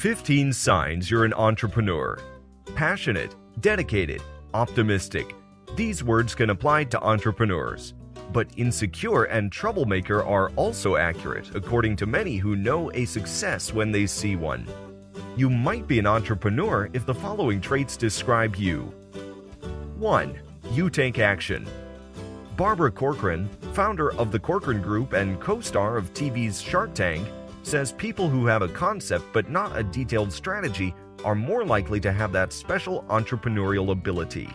15 signs you're an entrepreneur. Passionate, dedicated, optimistic. These words can apply to entrepreneurs. But insecure and troublemaker are also accurate, according to many who know a success when they see one. You might be an entrepreneur if the following traits describe you. 1. You take action. Barbara Corcoran, founder of the Corcoran Group and co-star of TV's Shark Tank, says people who have a concept but not a detailed strategy are more likely to have that special entrepreneurial ability.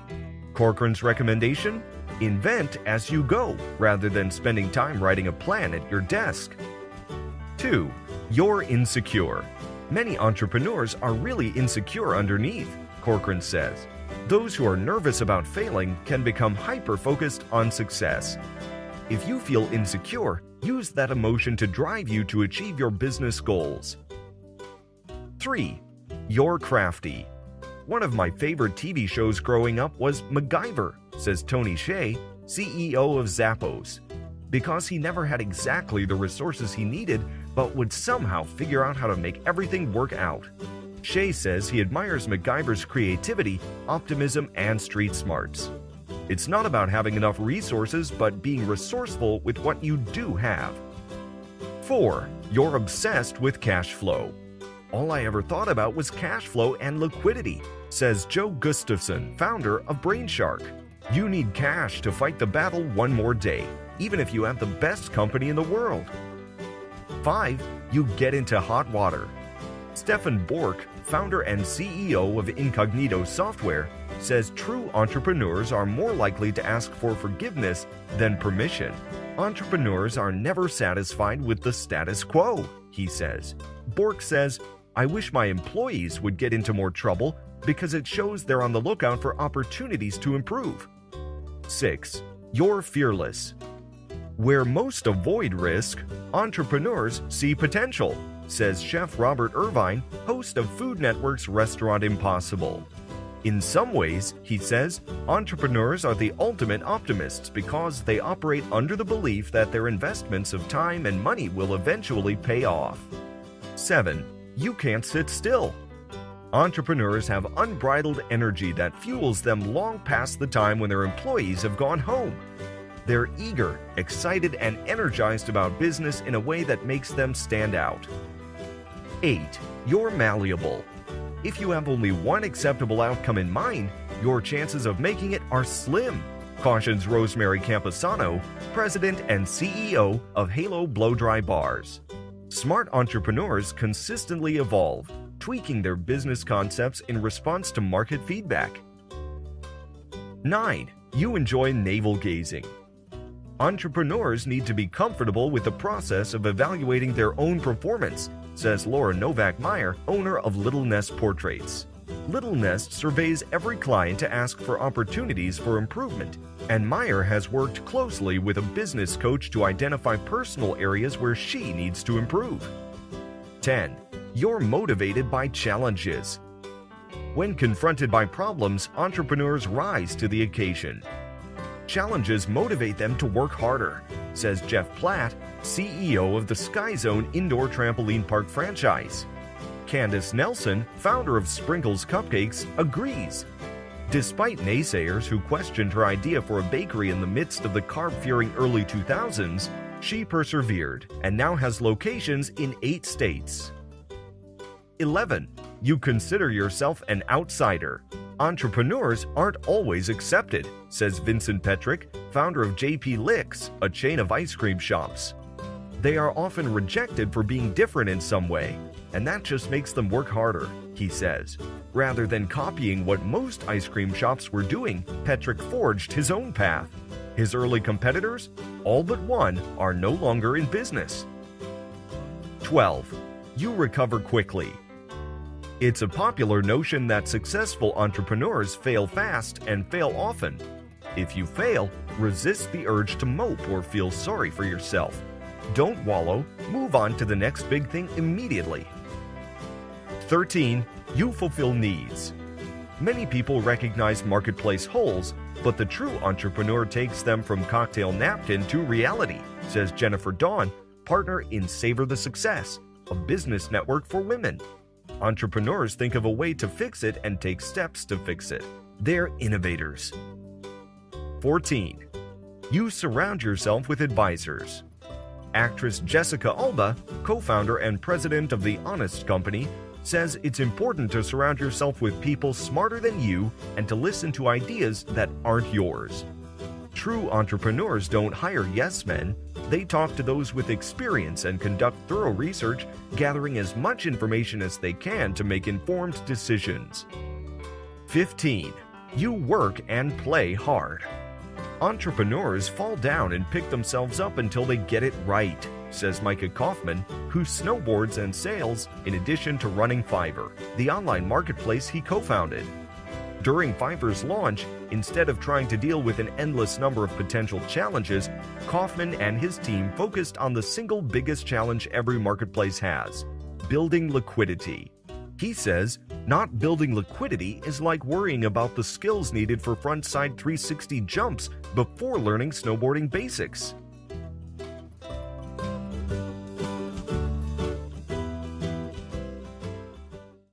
Corcoran's recommendation? Invent as you go, rather than spending time writing a plan at your desk. 2. You're insecure. Many entrepreneurs are really insecure underneath, Corcoran says. Those who are nervous about failing can become hyper-focused on success. If you feel insecure, use that emotion to drive you to achieve your business goals. 3. You're crafty. One of my favorite TV shows growing up was MacGyver, says Tony Hsieh, CEO of Zappos, because he never had exactly the resources he needed, but would somehow figure out how to make everything work out. Hsieh says he admires MacGyver's creativity, optimism, and street smarts. It's not about having enough resources, but being resourceful with what you do have. 4. You're obsessed with cash flow. All I ever thought about was cash flow and liquidity, says Joe Gustafson, founder of Brainshark. You need cash to fight the battle one more day, even if you have the best company in the world. 5. You get into hot water. Stefan Bork, founder and CEO of Incognito Software, says true entrepreneurs are more likely to ask for forgiveness than permission. Entrepreneurs are never satisfied with the status quo, he says. Bork says, I wish my employees would get into more trouble because it shows they're on the lookout for opportunities to improve. 6. You're fearless. Where most avoid risk, entrepreneurs see potential, says Chef Robert Irvine, host of Food Network's Restaurant Impossible. In some ways, he says, entrepreneurs are the ultimate optimists because they operate under the belief that their investments of time and money will eventually pay off. 7. You can't sit still. Entrepreneurs have unbridled energy that fuels them long past the time when their employees have gone home. They're eager, excited, and energized about business in a way that makes them stand out. 8. You're malleable. If you have only one acceptable outcome in mind, your chances of making it are slim, cautions Rosemary Camposano, president and CEO of Halo Blow-Dry Bars. Smart entrepreneurs consistently evolve, tweaking their business concepts in response to market feedback. 9. You enjoy navel-gazing. Entrepreneurs need to be comfortable with the process of evaluating their own performance, says Laura Novak-Meyer, owner of Little Nest Portraits. Little Nest surveys every client to ask for opportunities for improvement, and Meyer has worked closely with a business coach to identify personal areas where she needs to improve. 10. You're motivated by challenges. When confronted by problems, entrepreneurs rise to the occasion. Challenges motivate them to work harder, says Jeff Platt, CEO of the Sky Zone Indoor Trampoline Park franchise. Candace Nelson, founder of Sprinkles Cupcakes, agrees. Despite naysayers who questioned her idea for a bakery in the midst of the carb-fearing early 2000s, she persevered and now has locations in 8 states. 11. You consider yourself an outsider. Entrepreneurs aren't always accepted, says Vincent Petrick, founder of JP Licks, a chain of ice cream shops. They are often rejected for being different in some way, and that just makes them work harder, he says. Rather than copying what most ice cream shops were doing, Petrick forged his own path. His early competitors, all but one, are no longer in business. 12. You recover quickly. It's a popular notion that successful entrepreneurs fail fast and fail often. If you fail, resist the urge to mope or feel sorry for yourself. Don't wallow, move on to the next big thing immediately. 13. You fulfill needs. Many people recognize marketplace holes, but the true entrepreneur takes them from cocktail napkin to reality, says Jennifer Dawn, partner in Savor the Success, a business network for women. Entrepreneurs think of a way to fix it and take steps to fix it. They're innovators. 14. You surround yourself with advisors. Actress Jessica Alba, co-founder and president of The Honest Company, says it's important to surround yourself with people smarter than you and to listen to ideas that aren't yours. True entrepreneurs don't hire yes men. They talk to those with experience and conduct thorough research, gathering as much information as they can to make informed decisions. 15. You work and play hard. Entrepreneurs fall down and pick themselves up until they get it right, says Micah Kaufman, who snowboards and sails in addition to running Fiverr, the online marketplace he co-founded. During Fiverr's launch, instead of trying to deal with an endless number of potential challenges, Kaufman and his team focused on the single biggest challenge every marketplace has: building liquidity. He says, not building liquidity is like worrying about the skills needed for frontside 360 jumps before learning snowboarding basics.